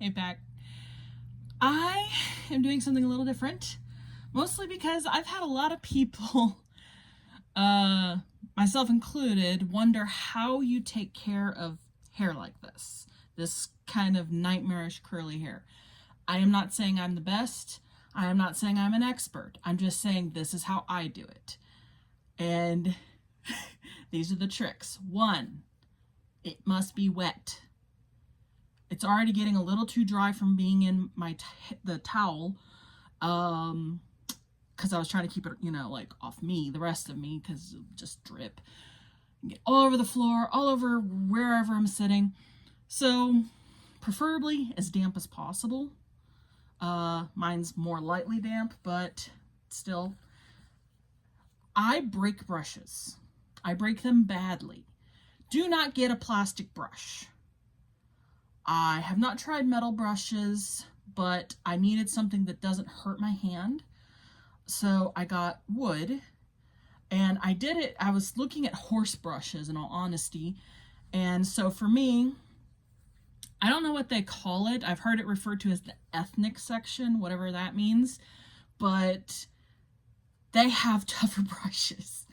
Hey, Pac. I am doing something a little different, mostly because I've had a lot of people, myself included, wonder how you take care of hair like this kind of nightmarish curly hair. I am not saying I'm the best. I am not saying I'm an expert. I'm just saying this is how I do it. And these are the tricks. 1, it must be wet. It's already getting a little too dry from being in the towel, because I was trying to keep it, like off me, the rest of me, because it would just drip and get all over the floor, all over wherever I'm sitting. So preferably as damp as possible. Mine's more lightly damp, but still. I break brushes. I break them badly. Do not get a plastic brush. I have not tried metal brushes, but I needed something that doesn't hurt my hand. So I got wood, and I did it. I was looking at horse brushes, in all honesty. And so for me, I don't know what they call it. I've heard it referred to as the ethnic section, whatever that means, but they have tougher brushes.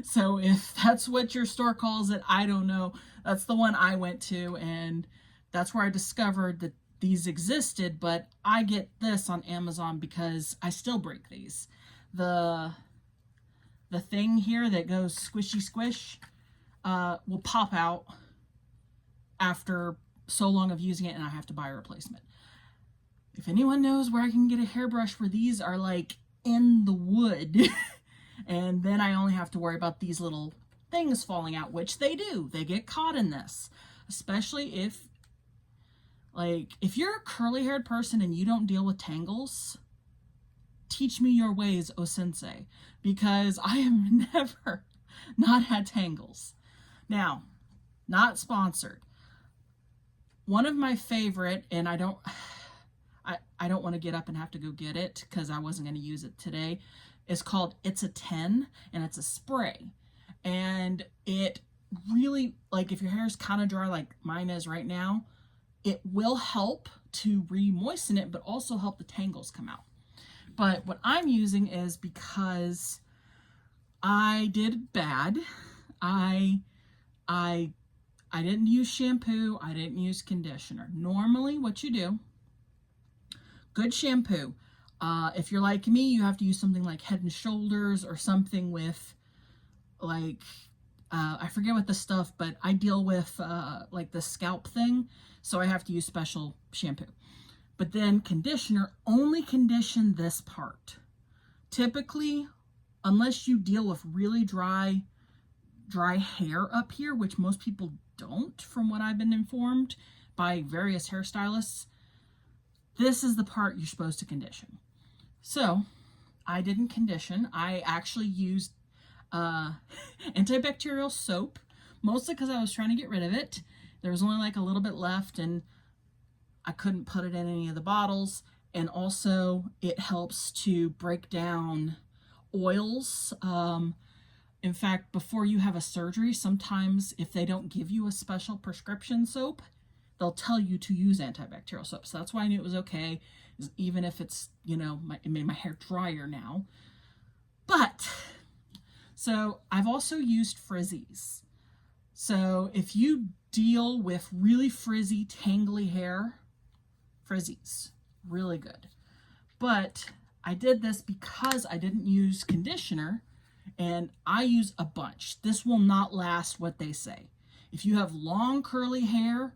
So if that's what your store calls it, I don't know. That's the one I went to, and that's where I discovered that these existed, but I get this on Amazon because I still break these. The thing here that goes squishy squish will pop out after so long of using it, and I have to buy a replacement. If anyone knows where I can get a hairbrush where these are like in the wood, and then I only have to worry about these little things falling out, which they do. They get caught in this, especially if you're a curly-haired person and you don't deal with tangles. Teach me your ways, O Sensei, because I have never not had tangles. Now, not sponsored. One of my favorite, and I don't want to get up and have to go get it because I wasn't going to use it today, is called It's a 10, and it's a spray. And it really, if your hair is kind of dry like mine is right now, it will help to re-moisten it, but also help the tangles come out. But what I'm using is because I did bad. I didn't use shampoo. I didn't use conditioner. Normally, what you do, good shampoo. If you're like me, you have to use something like Head and Shoulders or something with I forget what the stuff, but I deal with the scalp thing, so I have to use special shampoo. But then conditioner, only condition this part. Typically, unless you deal with really dry hair up here, which most people don't, from what I've been informed by various hairstylists, this is the part you're supposed to condition. So I didn't condition. I actually used antibacterial soap, mostly because I was trying to get rid of it. There was only a little bit left, and I couldn't put it in any of the bottles. And also it helps to break down oils. In fact, before you have a surgery, sometimes if they don't give you a special prescription soap, they'll tell you to use antibacterial soap. So that's why I knew it was okay, even if it's, it made my hair drier now. But, so I've also used frizzies. So if you deal with really frizzy, tangly hair, frizzies, really good. But I did this because I didn't use conditioner, and I use a bunch. This will not last what they say. If you have long curly hair,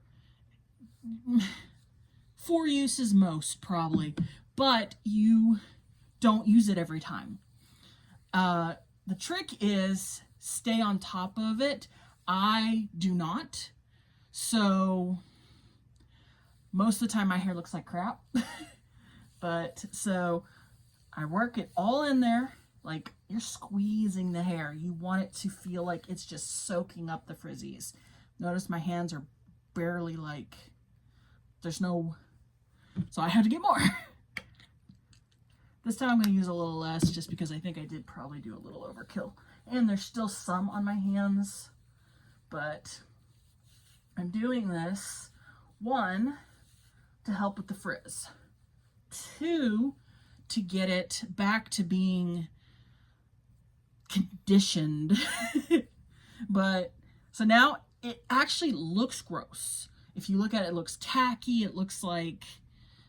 4 uses most probably, but you don't use it every time. The trick is stay on top of it. I do not. So most of the time my hair looks like crap. But so I work it all in there. Like you're squeezing the hair. You want it to feel like it's just soaking up the frizzies. Notice my hands are barely there's no, so I had to get more. This time I'm going to use a little less just because I think I did probably do a little overkill. And there's still some on my hands, but I'm doing this, one, to help with the frizz. 2, to get it back to being conditioned. But so now it actually looks gross. If you look at it, it looks tacky. It looks like,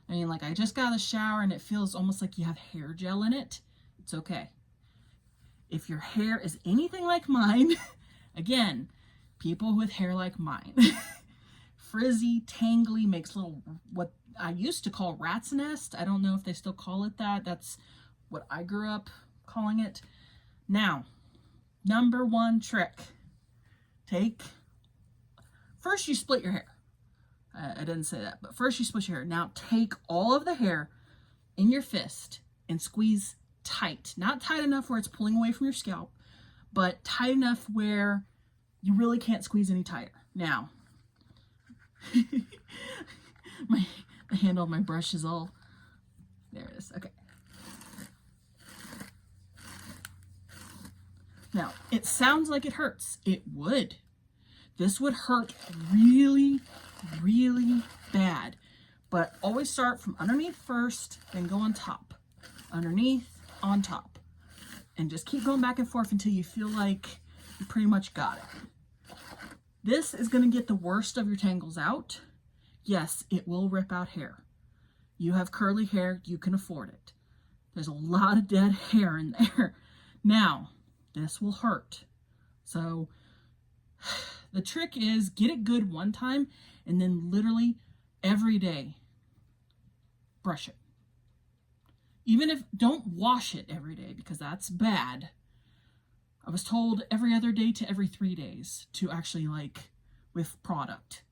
I mean, like I just got out of the shower and it feels almost like you have hair gel in it. It's okay. If your hair is anything like mine, again, people with hair like mine, frizzy, tangly, makes little, what I used to call rat's nest. I don't know if they still call it that. That's what I grew up calling it. Now, number 1 trick. First you split your hair. I didn't say that, but first you split your hair. Now take all of the hair in your fist and squeeze tight. Not tight enough where it's pulling away from your scalp, but tight enough where you really can't squeeze any tighter. Now, the handle of my brush is all, there it is, okay. Now, it sounds like it hurts. It would. This would hurt really, really bad. But always start from underneath first, then go on top. Underneath, on top. And just keep going back and forth until you feel like you pretty much got it. This is going to get the worst of your tangles out. Yes, it will rip out hair. You have curly hair, you can afford it. There's a lot of dead hair in there. Now, this will hurt. So the trick is get it good one time and then literally every day brush it. Even if, don't wash it every day because that's bad. I was told every other day to every 3 days to actually like with product.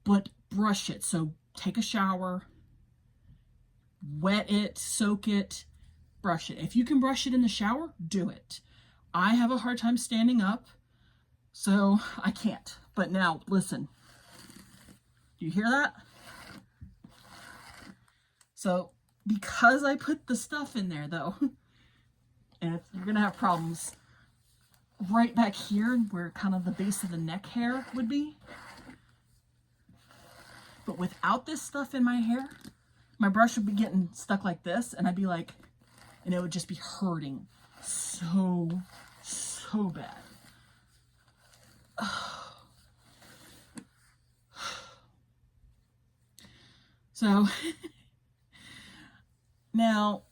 But brush it. So take a shower, wet it, soak it, brush it. If you can brush it in the shower, do it. I have a hard time standing up, so I can't. But now, listen. Do you hear that? So, because I put the stuff in there, though, and you're going to have problems right back here where kind of the base of the neck hair would be. But without this stuff in my hair, my brush would be getting stuck like this, and I'd be like, and it would just be hurting so bad. So now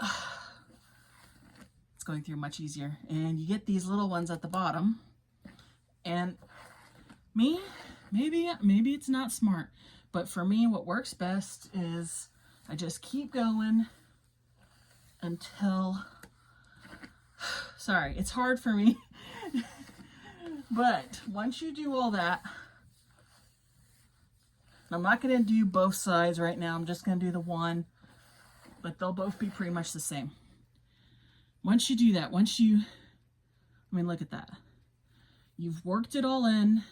it's going through much easier, and you get these little ones at the bottom, and maybe it's not smart, but for me what works best is I just keep going until, sorry, it's hard for me. But once you do all that, I'm not going to do both sides right now. I'm just going to do the one, but they'll both be pretty much the same. Once you do that, I mean, look at that. You've worked it all in.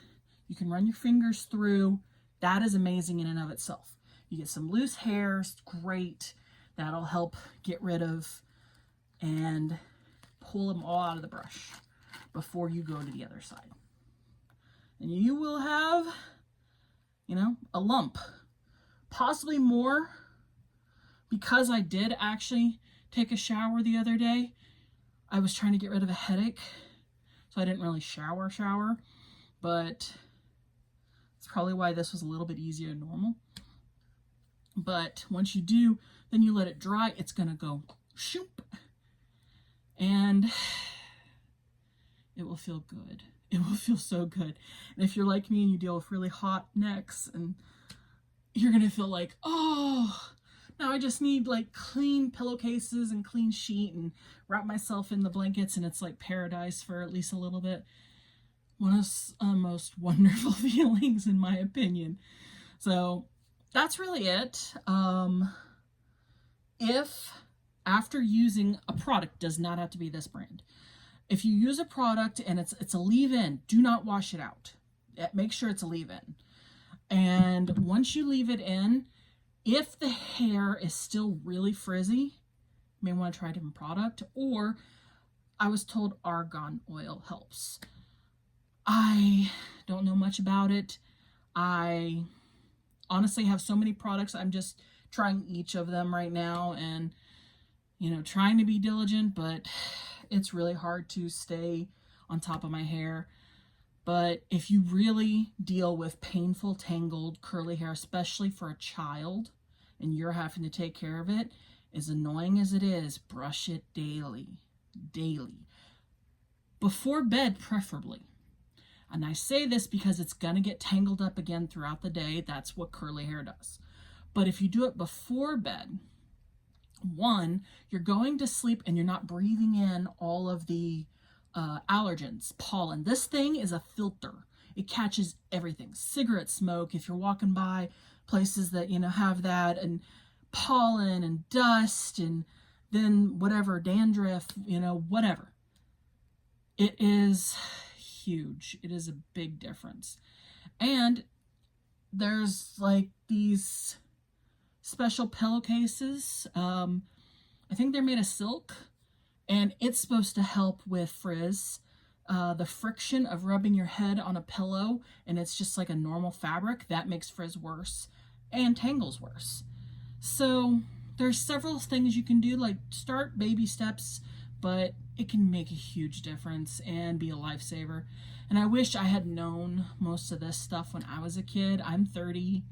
You can run your fingers through. That is amazing in and of itself. You get some loose hairs, great. That'll help get rid of and pull them all out of the brush before you go to the other side. And you will have, you know, a lump, possibly more, because I did actually take a shower the other day. I was trying to get rid of a headache, so I didn't really shower, but it's probably why this was a little bit easier than normal. But once you do, then you let it dry, it's gonna go shoop, and it will feel good. It will feel so good. And if you're like me and you deal with really hot necks, and you're gonna feel like, oh, now I just need like clean pillowcases and clean sheet and wrap myself in the blankets, and it's like paradise for at least a little bit. One of the most wonderful feelings in my opinion. So that's really it. If after using a product, does not have to be this brand. If you use a product and it's a leave-in, do not wash it out. Make sure it's a leave-in. And once you leave it in, if the hair is still really frizzy, you may want to try a different product, or I was told argan oil helps. I don't know much about it. I honestly have so many products. I'm just trying each of them right now and, you know, trying to be diligent, but it's really hard to stay on top of my hair. But if you really deal with painful, tangled, curly hair, especially for a child, and you're having to take care of it, as annoying as it is, brush it daily. Daily. Before bed, preferably. And I say this because it's going to get tangled up again throughout the day. That's what curly hair does. But if you do it before bed, one, you're going to sleep and you're not breathing in all of the allergens, pollen. This thing is a filter. It catches everything. Cigarette smoke, if you're walking by places that, you know, have that, and pollen and dust, and then whatever, dandruff, you know, whatever. It is huge. It is a big difference. And there's like these special pillowcases. I think they're made of silk, and it's supposed to help with frizz. The friction of rubbing your head on a pillow and it's just like a normal fabric, that makes frizz worse and tangles worse. So there's several things you can do, like start baby steps, but it can make a huge difference and be a lifesaver. And I wish I had known most of this stuff when I was a kid. I'm 30,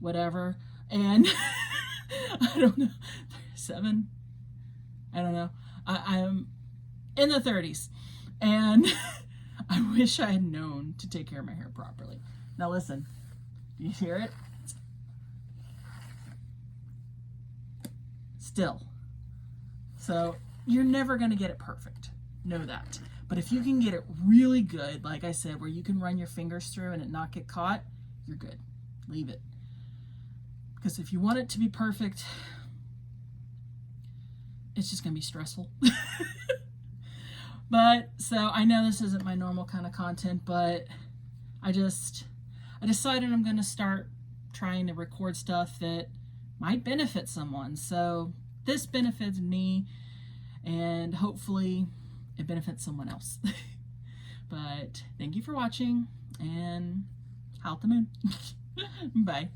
whatever, and I don't know, 37, I don't know. I'm in the 30s, and I wish I had known to take care of my hair properly. Now listen, do you hear it? Still. So you're never going to get it perfect. Know that. But if you can get it really good, like I said, where you can run your fingers through and it not get caught, you're good. Leave it. Because if you want it to be perfect, it's just going to be stressful. But, so I know this isn't my normal kind of content, but I decided I'm going to start trying to record stuff that might benefit someone. So this benefits me, and hopefully it benefits someone else. But thank you for watching, and howl at the moon. Bye.